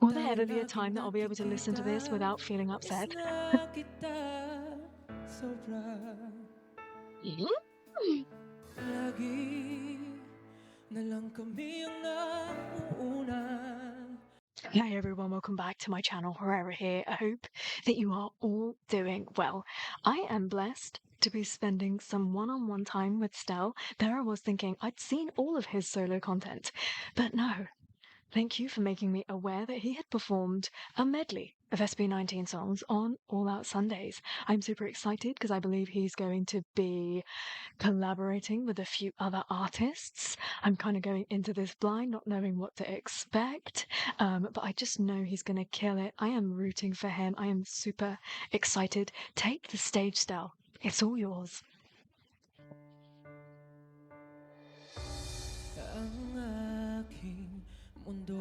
Will there Dahil ever be a laging time that I'll be able to listen to nakikita, this without feeling miss upset? na kita sobra. Lagi na lang kami ang nauuna. Hey everyone, welcome back to my channel, Herrera here. I hope that you are all doing well. I am blessed to be spending some one-on-one time with Stell. There I was thinking I'd seen all of his solo content, but no. Thank you for making me aware that he had performed a medley of SB19 songs on All Out Sundays. I'm super excited because I believe he's going to be collaborating with a few other artists. I'm kind of going into this blind, not knowing what to expect, but I just know he's going to kill it. I am rooting for him. I am super excited. Take the stage, Stell. It's all yours. Ang aking mundo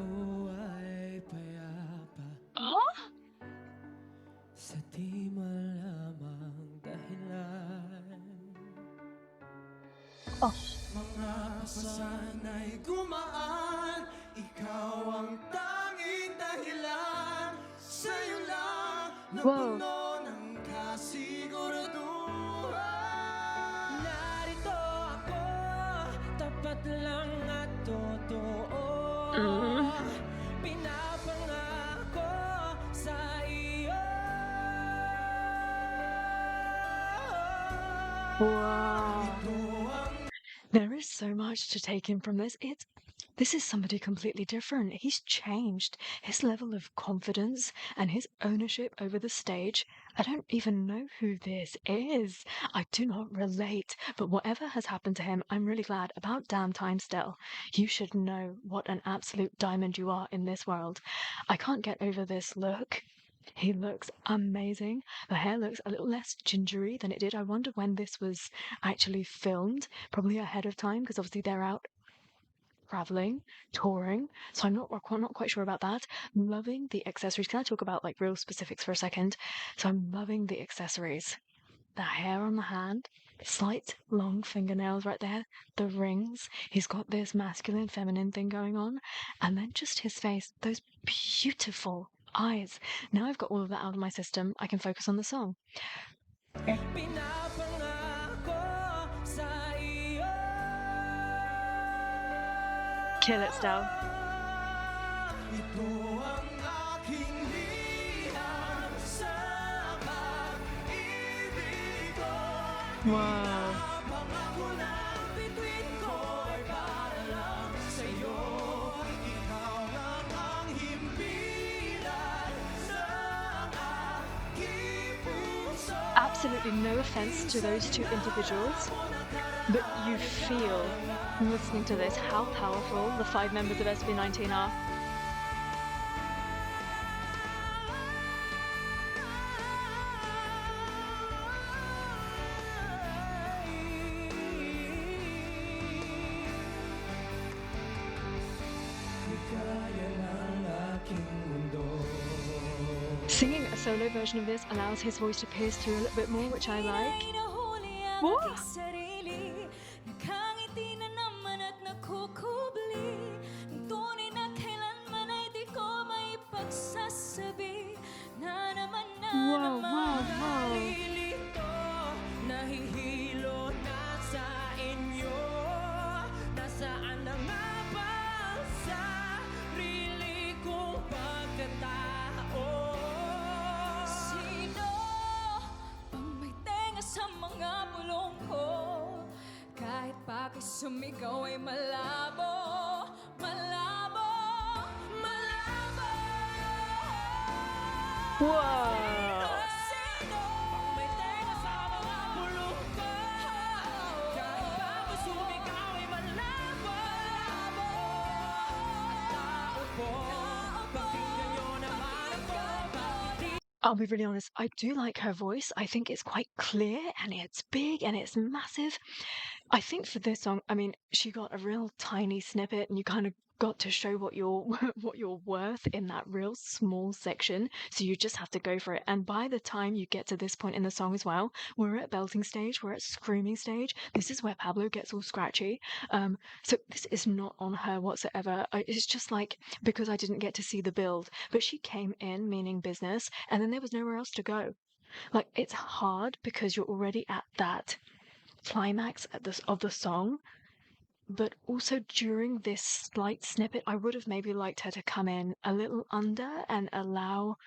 ay payapa Oh? sa di malamang dahilan. Oh. Mga pasan ay gumaan, ikaw ang tanging dahilan. Sa'yo lang Whoa. napuno ng kasiguraduhan. Narito ako, tapat lang at totoo. Pinapangako sa iyo. Wow. There is so much to take in from this. This is somebody completely different. He's changed his level of confidence and his ownership over the stage. I don't even know who this is. I do not relate, but whatever has happened to him, I'm really glad. About damn time, Stell. You should know what an absolute diamond you are in this world. I can't get over this look. He looks amazing. The hair looks a little less gingery than it did. I wonder when this was actually filmed, probably ahead of time, because obviously they're out traveling, touring. So I'm not quite sure about that. Loving the accessories. Can I talk about like real specifics for a second? So I'm loving the accessories. The hair on the hand, slight long fingernails right there, the rings. He's got this masculine, feminine thing going on. And then just his face, those beautiful eyes. Now I've got all of that out of my system, I can focus on the song. Kill it, Stell. Wow. Absolutely no offense to those two individuals, but you feel, listening to this, how powerful the 5 members of SB19 are. Singing a solo version of this allows his voice to pierce through a little bit more, which I like. What? Whoa, whoa, whoa. Sumigaw ay malabo, malabo, malabo. Whoa. May tenga sa mga bulong ko. Kahit bago sumigaw ay malabo, malabo. Tao ko, pakinggan nyo naman ako. I'll be really honest, I do like her voice. I think it's quite clear and it's big and it's massive. I think for this song, I mean, she got a real tiny snippet and you kind of got to show what you're what you're worth in that real small section. So you just have to go for it. And by the time you get to this point in the song as well, we're at belting stage, we're at screaming stage. This is where Pablo gets all scratchy. So this is not on her whatsoever. It's just like because I didn't get to see the build, but she came in meaning business, and then there was nowhere else to go. Like it's hard because you're already at that climax at this of the song, but also during this slight snippet, I would have maybe liked her to come in a little under and allow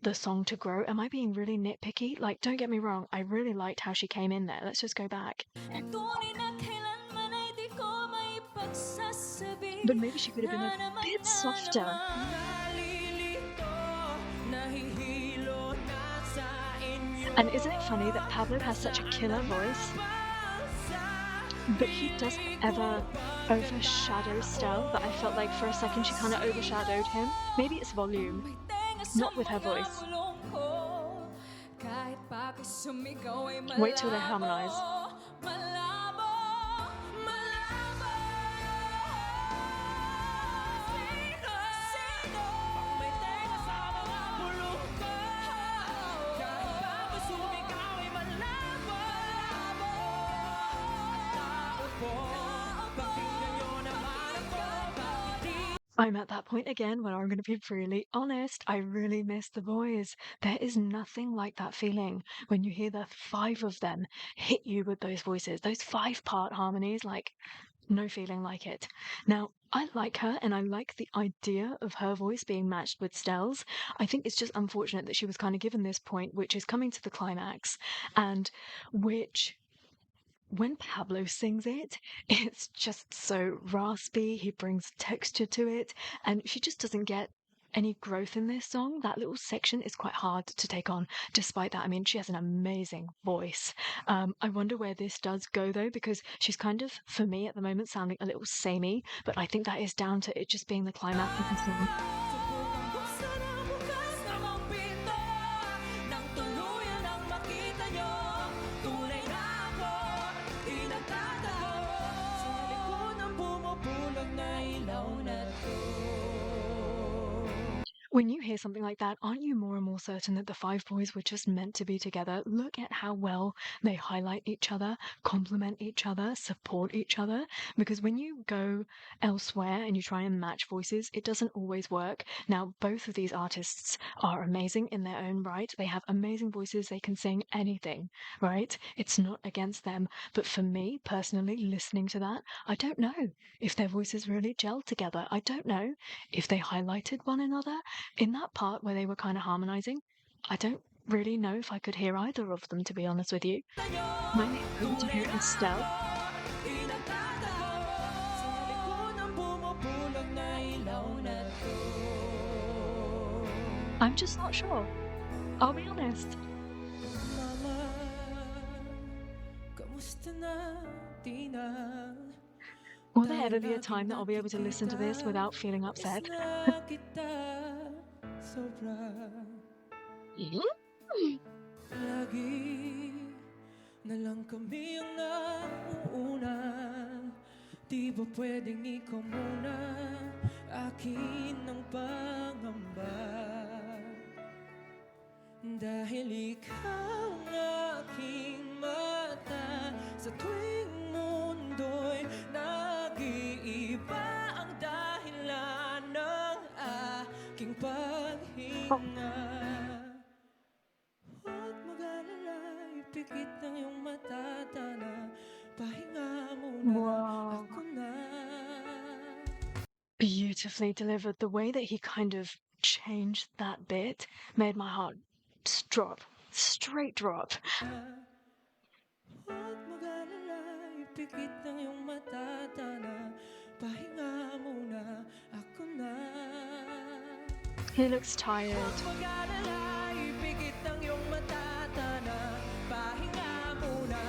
the song to grow. Am I being really nitpicky? Like, don't get me wrong, I really liked how she came in there. Let's just go back. But maybe she could have been a bit softer. And isn't it funny that Pablo has such a killer voice, but he doesn't ever overshadow Stell, but I felt like for a second she kind of overshadowed him. Maybe it's volume, not with her voice. Wait till they harmonize. I'm at that point again where I'm going to be really honest. I really miss the boys. There is nothing like that feeling when you hear the five of them hit you with those voices, those 5-part harmonies, like no feeling like it. Now, I like her and I like the idea of her voice being matched with Stell's. I think it's just unfortunate that she was kind of given this point, which is coming to the climax, and which when Pablo sings it, it's just so raspy. He brings texture to it, and she just doesn't get any growth in this song. That little section is quite hard to take on. Despite that, I mean, she has an amazing voice. I wonder where this does go though, because she's kind of, for me at the moment, sounding a little samey. But I think that is down to it just being the climax of the song. When you hear something like that, aren't you more and more certain that the five boys were just meant to be together? Look at how well they highlight each other, complement each other, support each other. Because when you go elsewhere and you try and match voices, it doesn't always work. Now, both of these artists are amazing in their own right. They have amazing voices. They can sing anything, right? It's not against them. But for me, personally, listening to that, I don't know if their voices really gel together. I don't know if they highlighted one another in that part where they were kind of harmonizing. I don't really know if I could hear either of them, to be honest with you. My favorite to hear is Stell. I'm just not sure. I'll be honest. Will there ever be a time that I'll be able to listen to this without feeling upset? Lagi na lang kami ang nauuna. Di ba pwedeng ikaw muna akin ang pangamba? Dahil ikaw ang aking mata sa tuwing mundo'y nag-iiba ang dahilan ng aking paghinga. Huwag mag-alala, ipikit ng iyong mata, tana, pahinga muna, Wow. ako na. Beautifully delivered. The way that he kind of changed that bit made my heart drop, straight drop. Huwag mag-alala, ipikit ng iyong mata, tana, pahinga muna, ako na. He looks tired. Huwag mag-alala, ipikit ng iyong mata, tana, pahinga muna,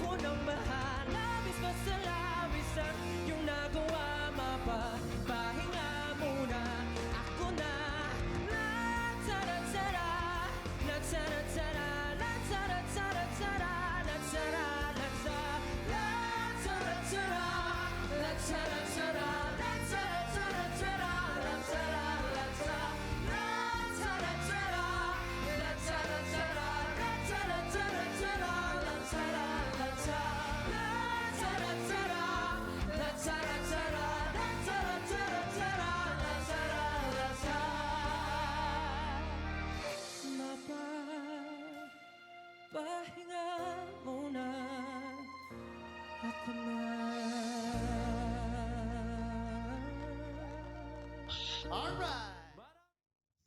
ako nang bahala. Labis pa sa labisan, yung nagawa mapa, pahinga muna, ako na. La-tsara-tsara, la-tsara-tsara, la-tsara-tsara-tsara, la-tsara-latsa,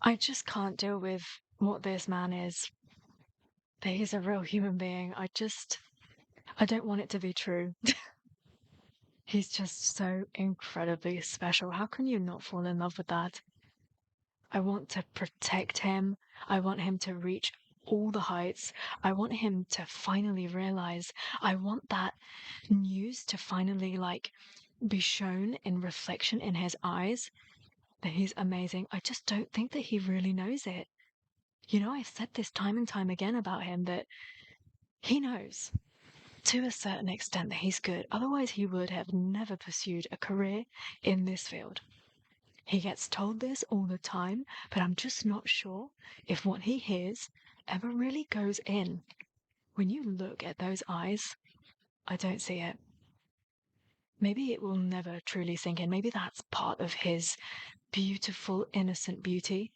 I just can't deal with what this man is. That he's a real human being. I don't want it to be true. He's just so incredibly special. How can you not fall in love with that? I want to protect him. I want him to reach all the heights. I want him to finally realize. I want that news to finally be shown in reflection in his eyes that he's amazing. I just don't think that he really knows it. You know, I've said this time and time again about him that he knows to a certain extent that he's good. Otherwise, he would have never pursued a career in this field. He gets told this all the time, but I'm just not sure if what he hears ever really goes in. When you look at those eyes, I don't see it. Maybe it will never truly sink in. Maybe that's part of his beautiful, innocent beauty.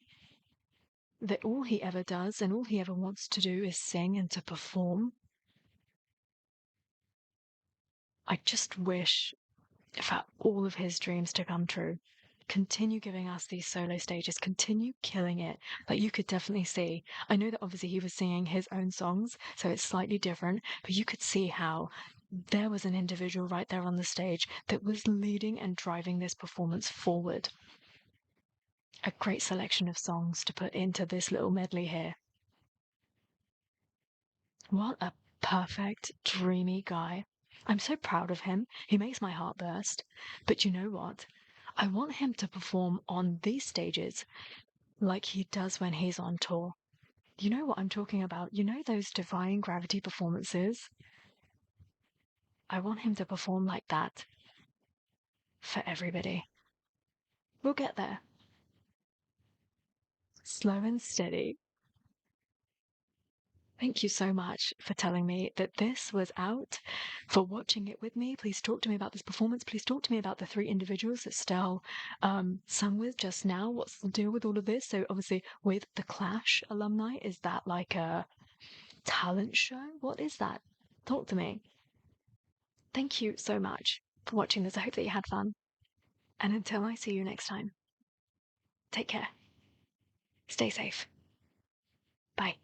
That all he ever does and all he ever wants to do is sing and to perform. I just wish for all of his dreams to come true. Continue giving us these solo stages, continue killing it. Like you could definitely see. I know that obviously he was singing his own songs, so it's slightly different, but you could see how there was an individual right there on the stage that was leading and driving this performance forward. A great selection of songs to put into this little medley here. What a perfect, dreamy guy. I'm so proud of him. He makes my heart burst. But you know what? I want him to perform on these stages like he does when he's on tour. You know what I'm talking about? You know those Defying Gravity performances? I want him to perform like that for everybody. We'll get there. Slow and steady. Thank you so much for telling me that this was out, for watching it with me. Please talk to me about this performance. Please talk to me about the three individuals that Stell sung with just now. What's the deal with all of this? So obviously with the Clash alumni, is that like a talent show? What is that? Talk to me. Thank you so much for watching this. I hope that you had fun. And until I see you next time, take care. Stay safe. Bye.